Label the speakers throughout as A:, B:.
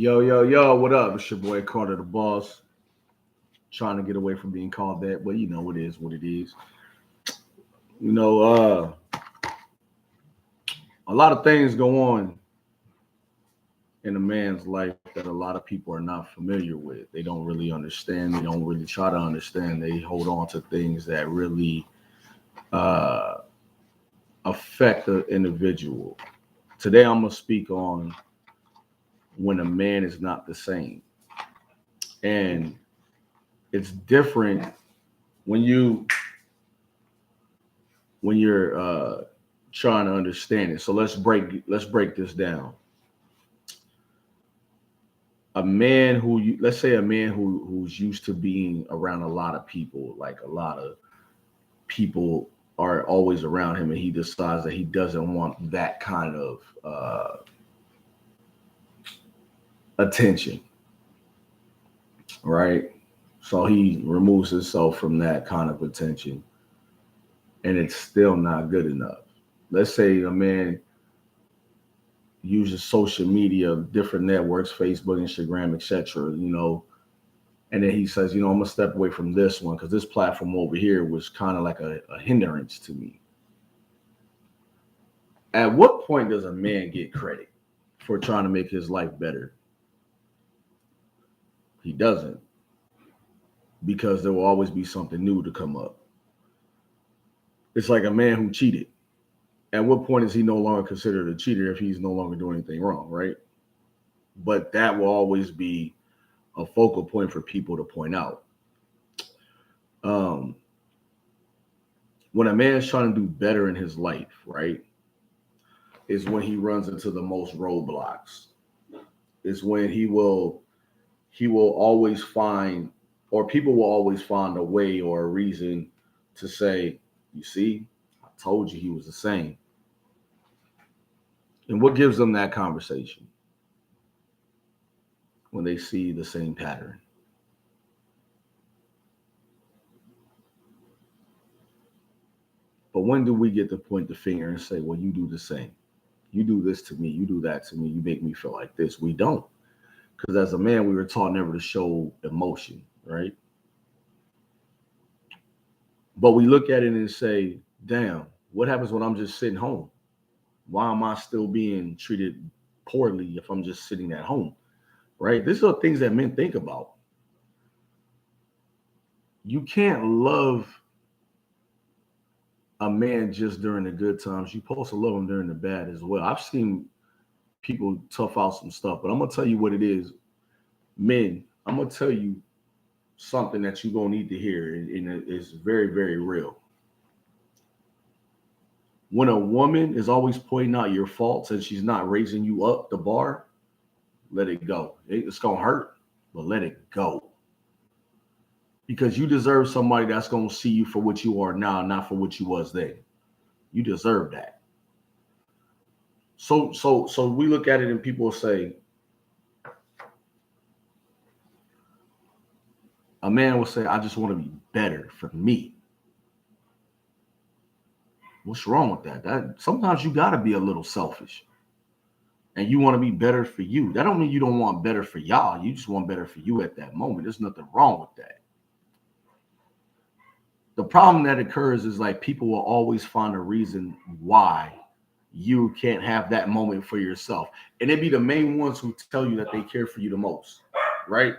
A: Yo, yo, yo, what up? It's your boy Carter the Boss. Trying to get away from being called that, but you know it is what it is. You know, a lot of things go on in a man's life that a lot of people are not familiar with. They don't really understand. They don't really try to understand. They hold on to things that really uh, affect the individual. Today, I'm gonna speak on when a man is not the same, and it's different when you're trying to understand it. So let's break this down. A man let's say a man who's used to being around a lot of people, like a lot of people are always around him, and he decides that he doesn't want that kind of attention, right? So he removes himself from that kind of attention, and it's still not good enough. Let's say a man uses social media, different networks, Facebook, Instagram, etc. And then he says, I'm gonna step away from this one because this platform over here was kind of like a hindrance to me. At what point does a man get credit for trying to make his life better? He doesn't, because there will always be something new to come up. It's like a man who cheated. At what point is he no longer considered a cheater if he's no longer doing anything wrong, right? But that will always be a focal point for people to point out. Um, when a man's trying to do better in his life, right, is when he runs into the most roadblocks. Is when he will always find, or people will always find a way or a reason to say, you see, I told you he was the same. And what gives them that conversation? When they see the same pattern. But when do we get to point the finger and say, well, you do the same? You do this to me, you do that to me, you make me feel like this. We don't. Because as a man, we were taught never to show emotion, right? But we look at it and say, damn, what happens when I'm just sitting home? Why am I still being treated poorly if I'm just sitting at home? Right? These are things that men think about. You can't love a man just during the good times. You're supposed to love him during the bad as well. I've seen people tough out some stuff, but I'm gonna tell you what it is. Men, I'm gonna tell you something that you're gonna need to hear, and it's very, very real. When a woman is always pointing out your faults and she's not raising you up the bar, let it go. It's gonna hurt, but let it go. Because you deserve somebody that's gonna see you for what you are now, not for what you was then. You deserve that. So we look at it and people say, a man will say, I just want to be better for me. What's wrong with that? That sometimes you gotta be a little selfish. And you want to be better for you. That don't mean you don't want better for y'all. You just want better for you at that moment. There's nothing wrong with that. The problem that occurs is like people will always find a reason why you can't have that moment for yourself. And they be the main ones who tell you that they care for you the most, right?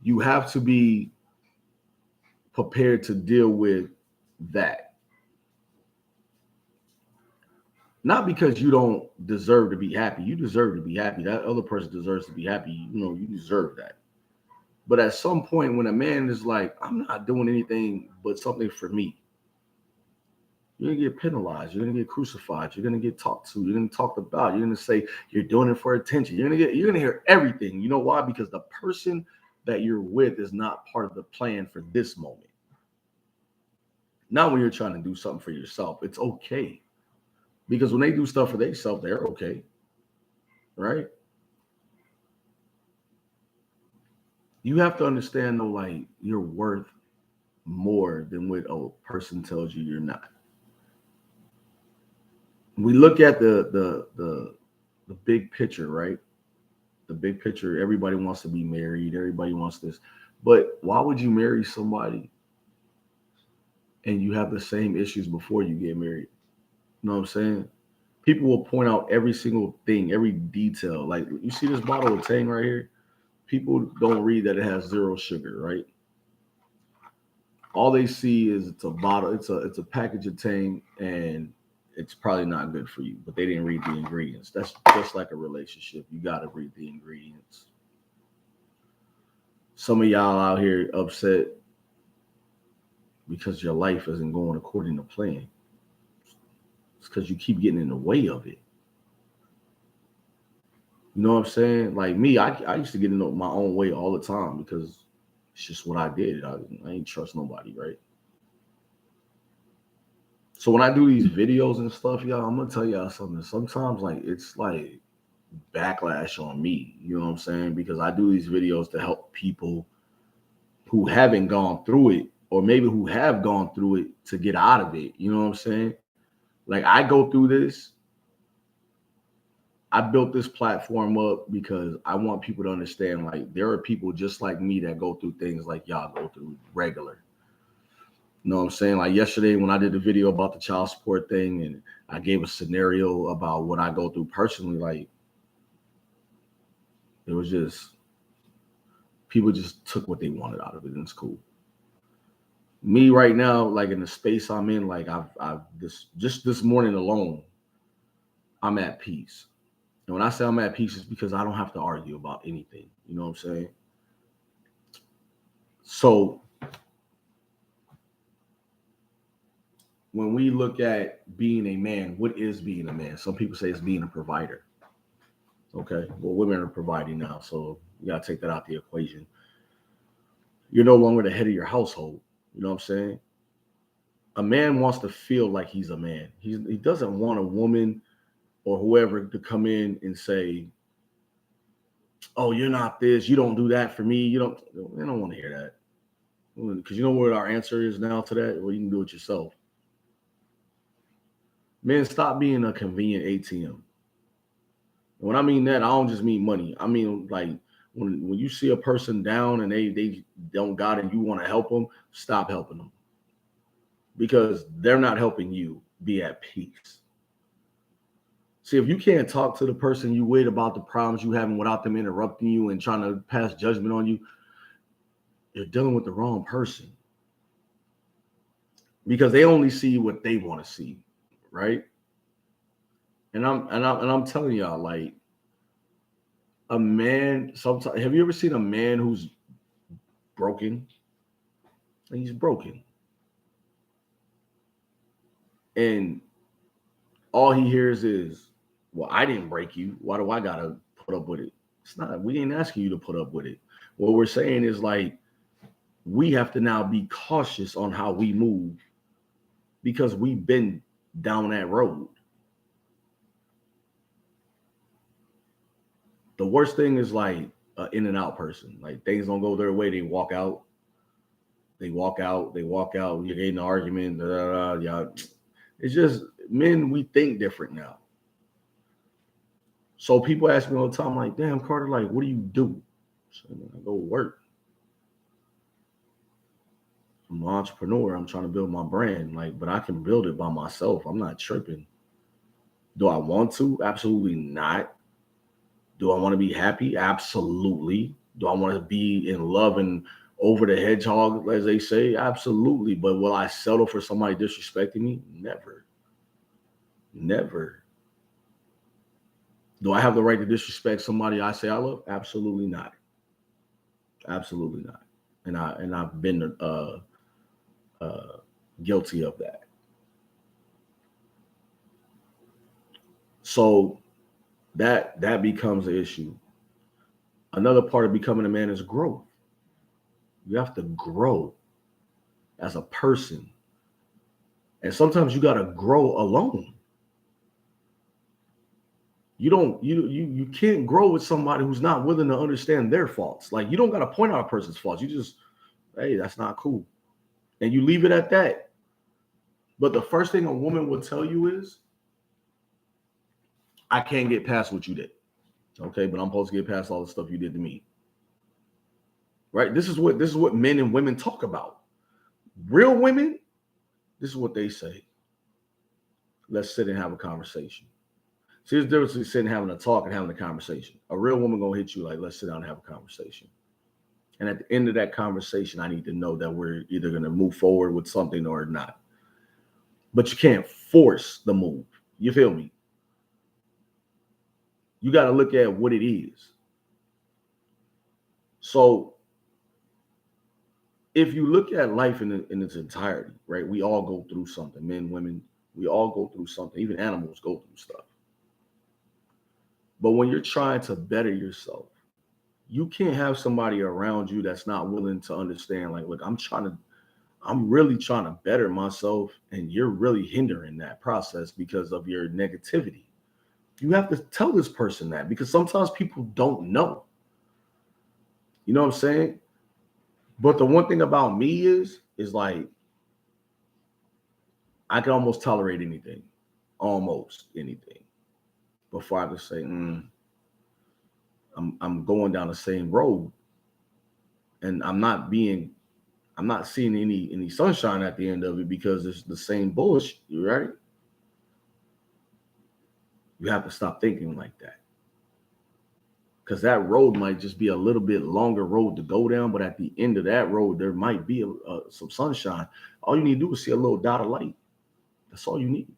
A: You have to be prepared to deal with that. Not because you don't deserve to be happy. You deserve to be happy. That other person deserves to be happy. You deserve that. But at some point, when a man is like, I'm not doing anything but something for me, you're gonna get penalized. You're gonna get crucified. You're gonna get talked to. You're gonna talk about. You're gonna say you're doing it for attention. You're gonna hear everything. You know why? Because the person that you're with is not part of the plan for this moment. Not when you're trying to do something for yourself. It's okay. Because when they do stuff for themselves, they're okay. Right? You have to understand though, like you're worth more than what a person tells you you're not. We look at the the big picture, right? The big picture. Everybody wants to be married. Everybody wants this. But why would you marry somebody and you have the same issues before you get married? You know what I'm saying? People will point out every single thing, every detail. Like you see this bottle of Tang right here. People don't read that it has zero sugar, right? All they see is it's a bottle, it's a package of Tang, and it's probably not good for you. But they didn't read the ingredients. That's just like a relationship. You got to read the ingredients. Some of y'all out here upset because your life isn't going according to plan. It's because you keep getting in the way of it. You know what I'm saying? Like me, I used to get in my own way all the time because it's just what I did. I ain't trust nobody, right? So when I do these videos and stuff, y'all, I'm gonna tell y'all something. Sometimes like it's like backlash on me. You know what I'm saying? Because I do these videos to help people who haven't gone through it, or maybe who have gone through it to get out of it. You know what I'm saying? Like I go through this. I built this platform up because I want people to understand like there are people just like me that go through things like y'all go through regular. You know what I'm saying? Like yesterday when I did the video about the child support thing and I gave a scenario about what I go through personally, like it was just people just took what they wanted out of it, and it's cool. Me right now, like in the space I'm in, like I've this morning alone, I'm at peace. And when I say I'm at peace, it's because I don't have to argue about anything. You know what I'm saying? So when we look at being a man, what is being a man? Some people say it's being a provider. Okay. Well, women are providing now, so you gotta take that out the equation. You're no longer the head of your household. You know what I'm saying? A man wants to feel like he's a man. He doesn't want a woman or whoever to come in and say, "Oh, you're not this. You don't do that for me. You don't." They don't want to hear that because you know what our answer is now to that. Well, you can do it yourself. Men, stop being a convenient ATM. When I mean that, I don't just mean money. I mean like when you see a person down and they don't got it and you want to help them, stop helping them because they're not helping you be at peace. See, if you can't talk to the person you with about the problems you having without them interrupting you and trying to pass judgment on you, you're dealing with the wrong person because they only see what they want to see, right? And I'm telling y'all, like a man. Sometimes, have you ever seen a man who's broken? And he's broken, and all he hears is, "Well, I didn't break you. Why do I gotta put up with it?" It's not. We ain't asking you to put up with it. What we're saying is like we have to now be cautious on how we move because we've been down that road. The worst thing is like an in and out person. Like things don't go their way, they walk out. They walk out. They walk out. You get in an argument. Da, da, da, yeah. It's just men. We think different now. So people ask me all the time, like, "Damn, Carter, like, what do you do?" So I go work. I'm an entrepreneur. I'm trying to build my brand, like, but I can build it by myself. I'm not tripping. Do I want to? Absolutely not. Do I want to be happy? Absolutely. Do I want to be in love and over the hedgehog, as they say? Absolutely. But will I settle for somebody disrespecting me? Never. Never. Do I have the right to disrespect somebody I say I love? Absolutely not. Absolutely not. And I've been uh, guilty of that. So that becomes an issue. Another part of becoming a man is growth. You have to grow as a person, and sometimes you got to grow alone. You can't grow with somebody who's not willing to understand their faults. Like you don't got to point out a person's faults. You just, hey, that's not cool, and you leave it at that. But the first thing a woman will tell you is, I can't get past what you did. Okay, but I'm supposed to get past all the stuff you did to me. Right? This is what men and women talk about. Real women, this is what they say. Let's sit and have a conversation. See, there's a difference between sitting having a talk and having a conversation. A real woman gonna hit you like, let's sit down and have a conversation. And at the end of that conversation, I need to know that we're either gonna move forward with something or not. But you can't force the move. You feel me? You got to look at what it is. So if you look at life in its entirety, right? We all go through something. Men, women, we all go through something. Even animals go through stuff. But when you're trying to better yourself, you can't have somebody around you that's not willing to understand, like, look, I'm really trying to better myself, and you're really hindering that process because of your negativity. You have to tell this person that, because sometimes people don't know. You know what I'm saying? But the one thing about me is like, I can almost tolerate anything, almost anything, before I just say, I'm going down the same road, and I'm not seeing any sunshine at the end of it, because it's the same bullshit, right? You have to stop thinking like that, because that road might just be a little bit longer road to go down, but at the end of that road, there might be some sunshine. All you need to do is see a little dot of light. That's all you need.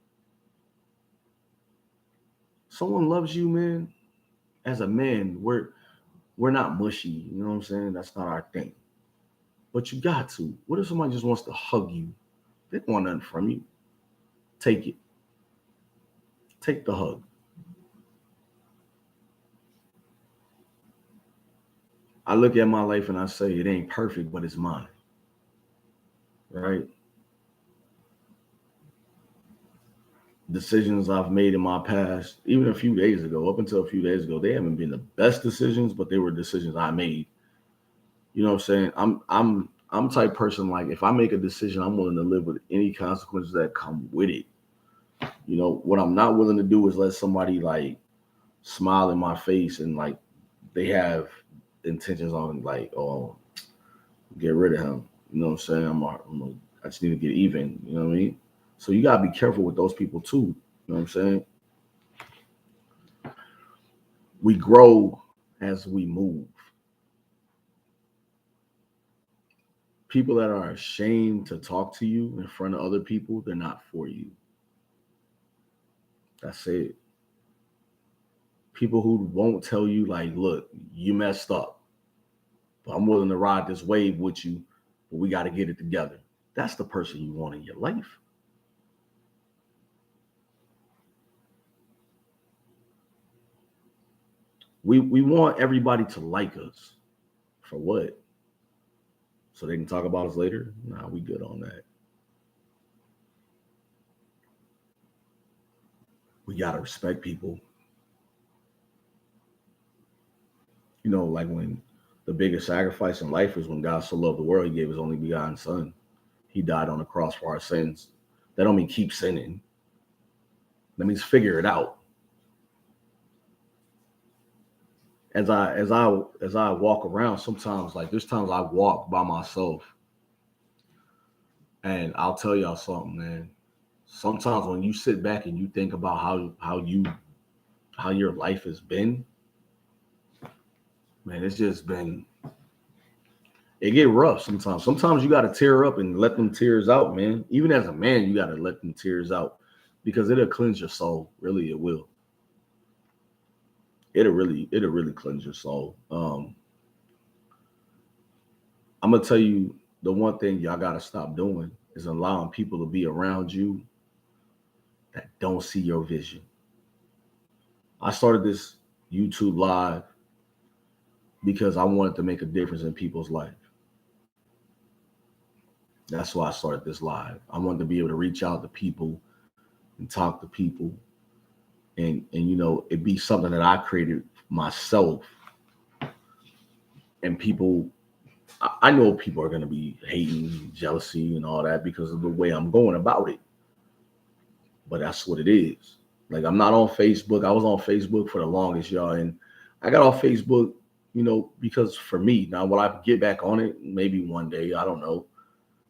A: Someone loves you, man. As a man, we're not mushy. You know what I'm saying? That's not our thing. But you got to. What if somebody just wants to hug you? They don't want nothing from you. Take it. Take the hug. I look at my life and I say, it ain't perfect, but it's mine. Right? Decisions I've made in my past, even a few days ago, up until a few days ago, they haven't been the best decisions, but they were decisions I made. You know what I'm saying? I'm type person, like, if I make a decision, I'm willing to live with any consequences that come with it. You know, what I'm not willing to do is let somebody like smile in my face and like they have intentions on, like, oh, get rid of him. You know what I'm saying? I just need to get even. You know what I mean? So you gotta be careful with those people too. You know what I'm saying? We grow as we move. People that are ashamed to talk to you in front of other people, they're not for you. That's it. People who won't tell you, like, look, you messed up, but I'm willing to ride this wave with you, but we got to get it together. That's the person you want in your life. We want everybody to like us. For what? So they can talk about us later? Nah, we good on that. We got to respect people. You know, like, when the biggest sacrifice in life is when God so loved the world, he gave his only begotten son. He died on the cross for our sins. That don't mean keep sinning. That means figure it out. As I walk around, sometimes, like, there's times I walk by myself, and I'll tell y'all something, man. Sometimes when you sit back and you think about how your life has been, man, it's just been, it get rough sometimes. Sometimes you got to tear up and let them tears out, man. Even as a man, you got to let them tears out, because it'll cleanse your soul. Really, it will. It'll really cleanse your soul. I'm gonna tell you, the one thing y'all gotta stop doing is allowing people to be around you that don't see your vision. I started this YouTube live because I wanted to make a difference in people's life. That's why I started this live. I wanted to be able to reach out to people and talk to people, and it be something that I created myself. And people, I know people are gonna be hating, jealousy, and all that because of the way I'm going about it. But that's what it is. Like I'm not on Facebook. I was on Facebook for the longest, y'all, and I got off Facebook, because for me, now will I get back on it? Maybe one day, I don't know.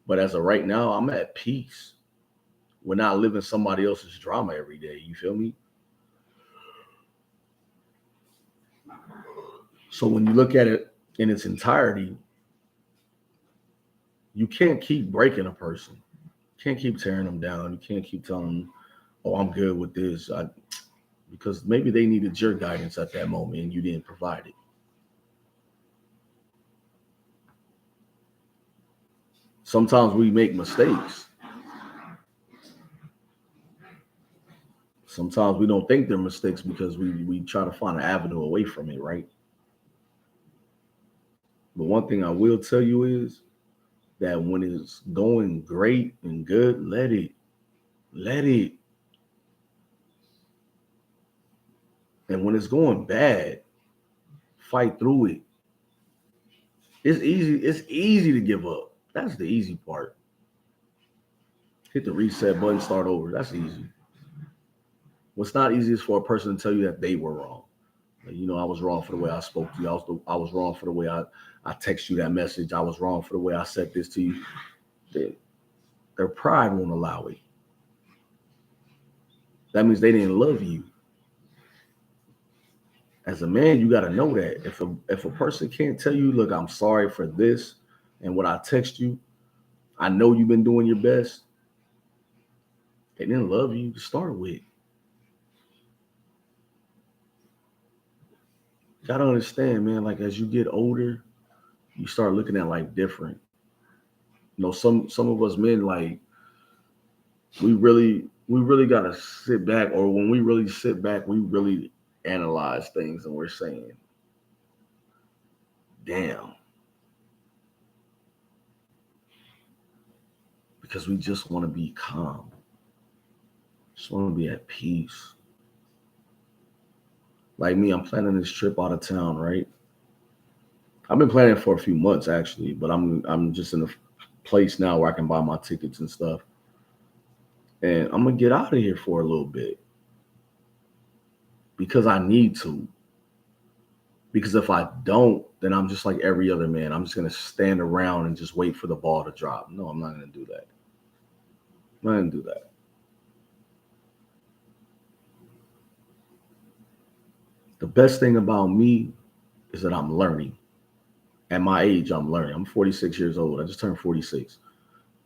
A: But as of right now, I'm at peace. We're not living somebody else's drama every day. You feel me? So when you look at it in its entirety, you can't keep breaking a person. You can't keep tearing them down. You can't keep telling them, "Oh, I'm good with this," because maybe they needed your guidance at that moment and you didn't provide it. Sometimes we make mistakes. Sometimes we don't think they're mistakes because we try to find an avenue away from it, right? But one thing I will tell you is that when it's going great and good, let it. And when it's going bad, fight through it. It's easy to give up. That's the easy part. Hit the reset button, start over. That's easy. What's not easy is for a person to tell you that they were wrong. Like, I was wrong for the way I spoke to you. I was wrong for the way I text you that message. I was wrong for the way I said this to you. Their pride won't allow it. That means they didn't love you. As a man, you got to know that if a person can't tell you, look, I'm sorry for this, and what I text you, I know you've been doing your best. They didn't love you to start with. You gotta understand, man. Like as you get older, you start looking at life different. Some of us men, like we really gotta sit back, or when we really sit back, we really analyze things, and we're saying, damn, because we just want to be calm, just want to be at peace. Like me, I'm planning this trip out of town, right? I've been planning for a few months actually, but I'm just in a place now where I can buy my tickets and stuff. And I'm gonna get out of here for a little bit because I need to. Because if I don't, then I'm just like every other man. I'm just gonna stand around and just wait for the ball to drop. No, I'm not gonna do that. I'm not gonna do that. The best thing about me is that I'm learning. At my age, I'm learning. I'm 46 years old. I just turned 46.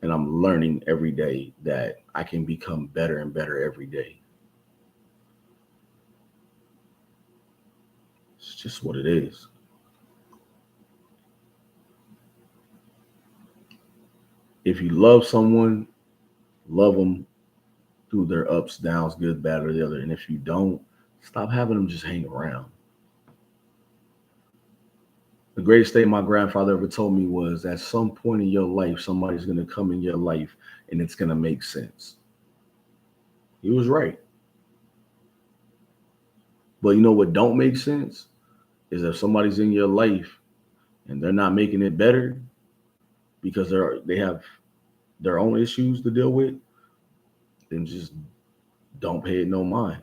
A: And I'm learning every day that I can become better and better every day. It's just what it is. If you love someone, love them through their ups, downs, good, bad, or the other. And if you don't, stop having them just hang around. The greatest thing my grandfather ever told me was at some point in your life, somebody's going to come in your life and it's going to make sense. He was right. But you know what don't make sense is if somebody's in your life and they're not making it better because they have their own issues to deal with, then just don't pay it no mind.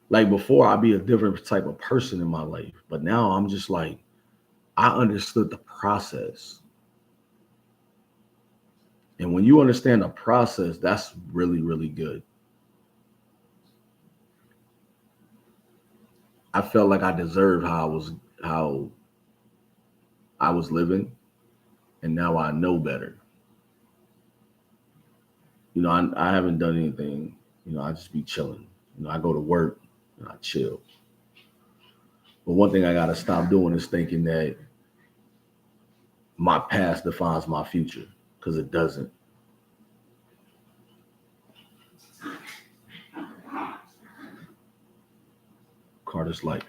A: Like before, I'd be a different type of person in my life, but now I'm just like I understood the process. And when you understand the process, that's really, really good. I felt like I deserved how I was living, and now I know better. I haven't done anything. I just be chilling. I go to work and I chill. But one thing I gotta stop doing is thinking that my past defines my future because it doesn't. Carter's life.